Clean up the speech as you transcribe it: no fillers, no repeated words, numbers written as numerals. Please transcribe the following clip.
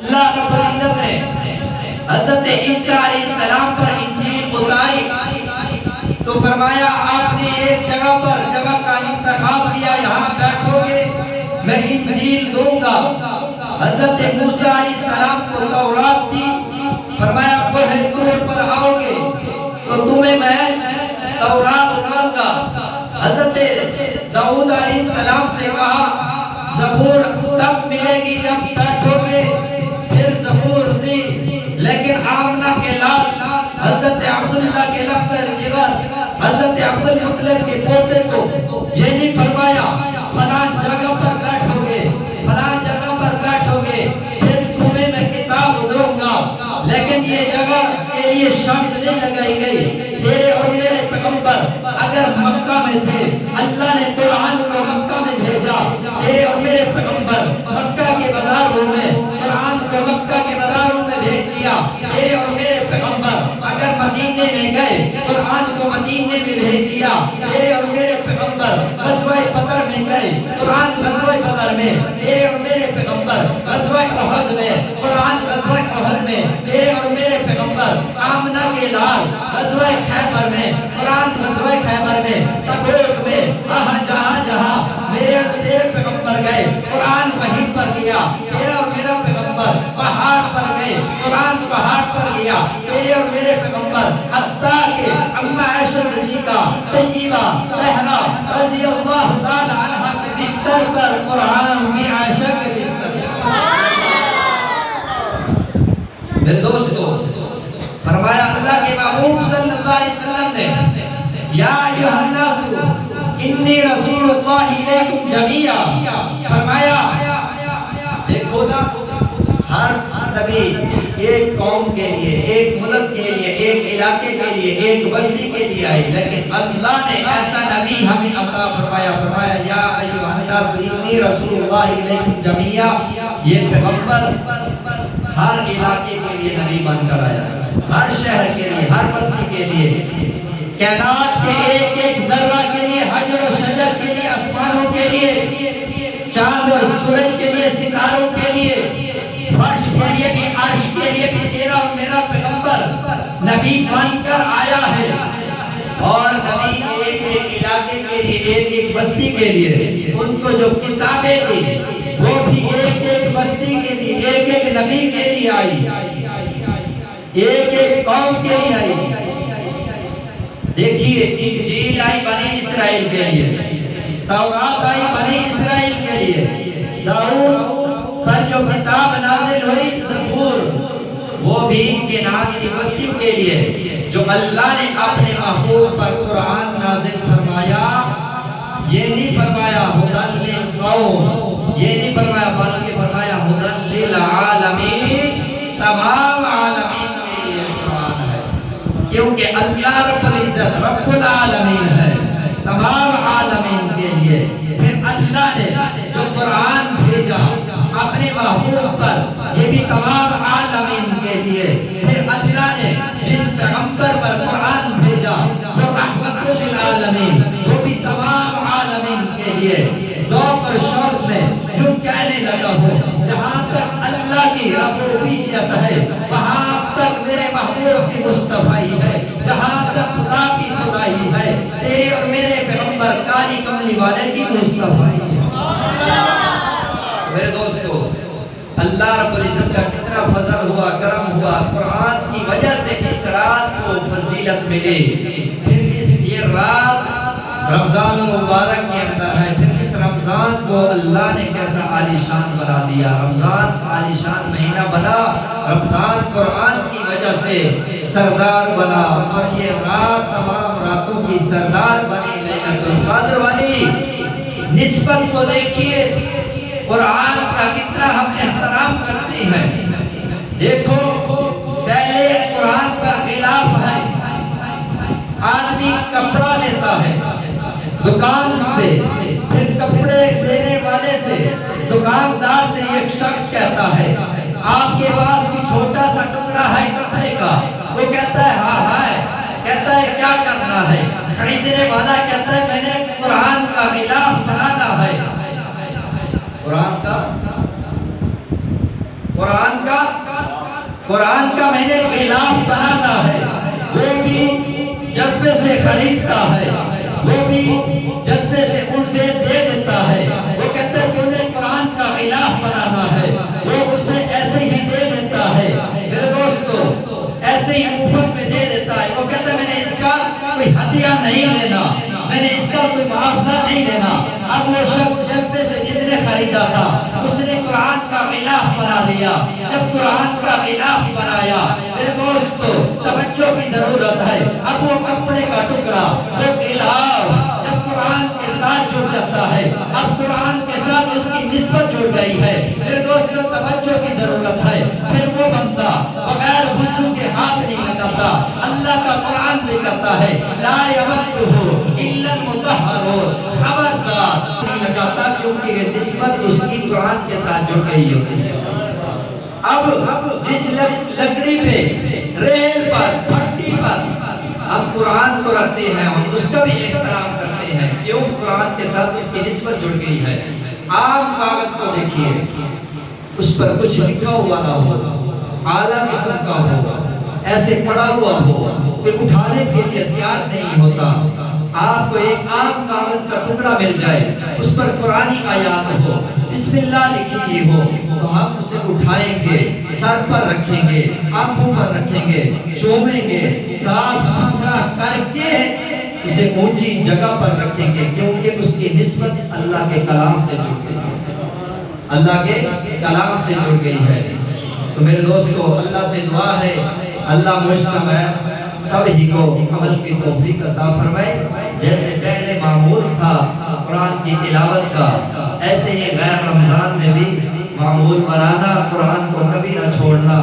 اللہ رب العزت نے حضرت عیسیٰ علیہ السلام پر انجیل اتاری تو فرمایا آپ نے ایک جگہ پر جگہ کا انتخاب کیا، یہاں بیٹھو گے میں انجیل دوں گا۔ حضرت موسیٰ علیہ السلام کو تورات دی، فرمایا کوہ طور پر آؤ گے تو تمہیں میں تورات دوں گا۔ حضرت داؤد علیہ السلام سے کہا زبور تب ملے گی جب بیٹھو گے، پھر زبور دی۔ لیکن آمنہ کے لال حضرت عبداللہ کے لفتر جگر حضرت عبدالمطلب کے پوتے کو یہ نہیں فرمایا فلاں جگہ پر بیٹھو گے، فلاں جگہ پر بیٹھو گے پھر تمہیں میں کتاب دوں گا، لیکن یہ جگہ کے لیے شرط نہیں لگائی گئی۔ تیرے اور میرے پیغمبر اگر مکہ میں تھے، اللہ نے قرآن کو مکہ میں بھیجا، تیرے اور میرے پیغمبر مکہ کے بازاروں میں قرآن کو مکہ کے بازاروں میں بھیج دیا۔ تیرے اور میرے پیغمبر اگر مدینے میں گئے، قرآن کو مدینے میں بھیج دیا۔ تیرے اور میرے پیغمبر غزوہ بدر میں گئے، قرآن غزوہ بدر میں۔ تیرے اور میرے پیغمبر غزوہ احد میں، قرآن غزوہ احد میں۔ تیرے اور میرے پیغمبر آمنہ کے لال غزوہ خیبر میں، قرآن غزوہ خیبر میں۔ تبوک میں، جہاں میرے تیرے پیغمبر گئے، قرآن وہیں پر گیا۔ تیرا اور میرا پیغمبر پہاڑ پر گئے، قرآن پہاڑ پر گیا۔ تیرے اور میرے پیغمبر حتیٰ کہ اماں عائشہ صدیقہ طیبہ طاہرہ رضی اللہ تعالی عنہا کے بستر پر قرآن کی عائشہ کے بستر میرے دوستو فرمایا اللہ کے محبوب صلی اللہ علیہ وسلم نے یا ایھا الناس انی رسول اللہ علیکم جمیعا، فرمایا دیکھو نا ہر نبی ایک قوم کے لیے، ایک ملک کے لیے، ایک علاقے کے لیے، ایک بستی کے لیے آئی، لیکن اللہ نے ایسا نبی ہمیں عطا فرمایا۔ فرمایا یا ایھا الناس انی رسول اللہ علیکم جمیعا، یہ پیغمبر ہر علاقے کے لیے نبی بن کر آیا، ہر شہر کے لیے، ہر بستی کے لیے، کائنات کے ایک ایک ذرہ کے لیے، حجر و شجر کے لیے، آسمانوں کے لیے، چاند اور سورج کے لیے، ستاروں کے لیے، فرش کے لیے بھی، عرش کے لیے بھی تیرا اور میرا پیغمبر نبی بن کر آیا ہے۔ اور نبی ایک ایک علاقے کے لیے، ایک ایک بستی کے لیے ان کو جو کتابیں دی وہ بھی ایک ایک بستی کے لیے، ایک ایک نبی کے لیے آئی، ایک ایک قوم کے لیے آئی۔ دیکھیے انجیل آئی بنی اسرائیل کے لیے، تورات آئی بنی اسرائیل کے لیے، داؤد پر جو کتاب نازل ہوئی زبور وہ بھی کنعان کی بستی کے لیے، جو اللہ نے اپنے محبوب پر قرآن نازل فرمایا۔ یہ نہیں فرمایا ھدی للقوم، یہ نہیں فرمایا بلکہ فرمایا ھدی للعالمین، تمام عالمین کے لیے قرآن ہے، کیونکہ اللہ رب العزت رب العالمین ہے، تمام عالمین کے لیے۔ پھر اللہ نے جو قرآن بھیجا اپنے محبوب پر، یہ بھی تمام عالمین کے لیے۔ پھر اللہ نے جس پیغمبر پر قرآن بھیجا وہ رحمت للعالمین، وہ بھی تمام عالمین کے لیے۔ ذوق اور شوق میں یوں کہنے لگا ہوں جہاں تک اللہ کی ربوبیت ہے وہاں تک میرے محبوب کی مصطفی ہے، جہاں تک خدا کی خدائی ہے تیرے اور میرے پیغمبر کالی کملی والے کی مصطفی ہے۔ میرے دوستو اللہ رب العزت کا کتنا فضل ہوا، کرم ہوا، قرآن کی وجہ سے اس رات کو فضیلت ملے۔ پھر یہ رات رمضان مبارک کے اندر ہے، پھر اس رمضان کو اللہ نے کیسا عالی شان بنا دیا۔ رمضان عالی شان مہینہ بنا، رمضان قرآن کی وجہ سے سردار بنا، اور یہ رات تمام راتوں کی سردار بنی، لیلۃ القدر والی۔ نسبت کو دیکھیے قرآن کا کتنا ہم احترام کرتے ہیں۔ دیکھو پہلے قرآن پر غلاف ہے، آدمی کپڑا لیتا ہے دکان سے، پھر کپڑے لینے والے سے، دکاندار سے ایک شخص کہتا ہے آپ کے پاس کوئی چھوٹا سا ٹکڑا ہے کپڑے کا؟ وہ کہتا ہے ہاں ہے، کہتا ہے کیا کرنا ہے؟ خریدنے والا کہتا ہے میں نے قرآن کا غلاف بنانا ہے۔ قرآن کا قرآن کا میں نے غلاف بنانا ہے، وہ بھی جذبے سے خریدتا ہے، وہ بھی جذبے سے ان سے دے دیتا ہے۔ وہ کہتا ہے کہ انہیں قرآن کا غلاف بنانا ہے، وہ اسے ایسے ہی دے دیتا ہے۔ میرے دوستو ایسے ہی مفت میں دے دیتا ہے۔ وہ کہتا ہے میں نے اس کا کوئی ہدیہ نہیں لینا، میں نے اس کا کوئی معاوضہ نہیں لینا۔ اب وہ شخص جذبے سے جس نے خریدا تھا اس نے قرآن کا غلاف بنا لیا۔ جب قرآن کا غلاف بنایا میرے دوستو توجہ کی ضرورت ہے، اب وہ کپڑے کا ٹکڑا، وہ غلاف جب قرآن کے ساتھ جڑ جاتا ہے، اب قرآن کے ساتھ اس کی نسبت جڑ گئی ہے۔ میرے دوستو توجہ کی ضرورت ہے، پھر وہ بندہ بغیر وضو کے ہاتھ نہیں لگاتا۔ اللہ کا قرآن بھی کہتا ہے لا یمسہ الا المطہرون، خبردار نہیں لگاتا کیونکہ یہ نسبت اس کی قرآن کے ساتھ جڑ گئی ہوتی ہے۔ اب جس لکڑی پہ، ریل پر، بھٹی پر ہم قرآن کو رکھتے ہیں، ہم اس کا بھی احترام کرتے ہیں، کیوں؟ قرآن کے ساتھ اس کی نسبت جڑ گئی ہے۔ عام کاغذ کو دیکھیے، اس پر کچھ لکھا ہوا نہ ہو، اعلیٰ قسم کا ہو، ایسے پڑا ہوا ہو کہ اٹھانے کے لیے تیار نہیں ہوتا۔ آپ کو ایک عام کاغذ کا ٹکڑا مل جائے، اس پر قرآنی آیات ہو، بسم اللہ لکھی ہو، تو ہم اسے اٹھائیں گے، سر پر رکھیں گے، آنکھوں پر رکھیں گے، چومیں گے، صاف ستھرا کر کے اسے اونچی جگہ پر رکھیں گے، کیونکہ اس کی نسبت اللہ کے کلام سے جڑ گئی ہے، اللہ کے کلام سے جڑ گئی ہے۔ تو میرے دوستو اللہ سے دعا ہے اللہ مجھ سب ہی کو عمل کی توفیق عطا فرمائے۔ جیسے پہلے معمول تھا قرآن کی تلاوت کا، ایسے ہی غیر رمضان میں بھی معمول بنانا، قرآن کو کبھی نہ چھوڑنا۔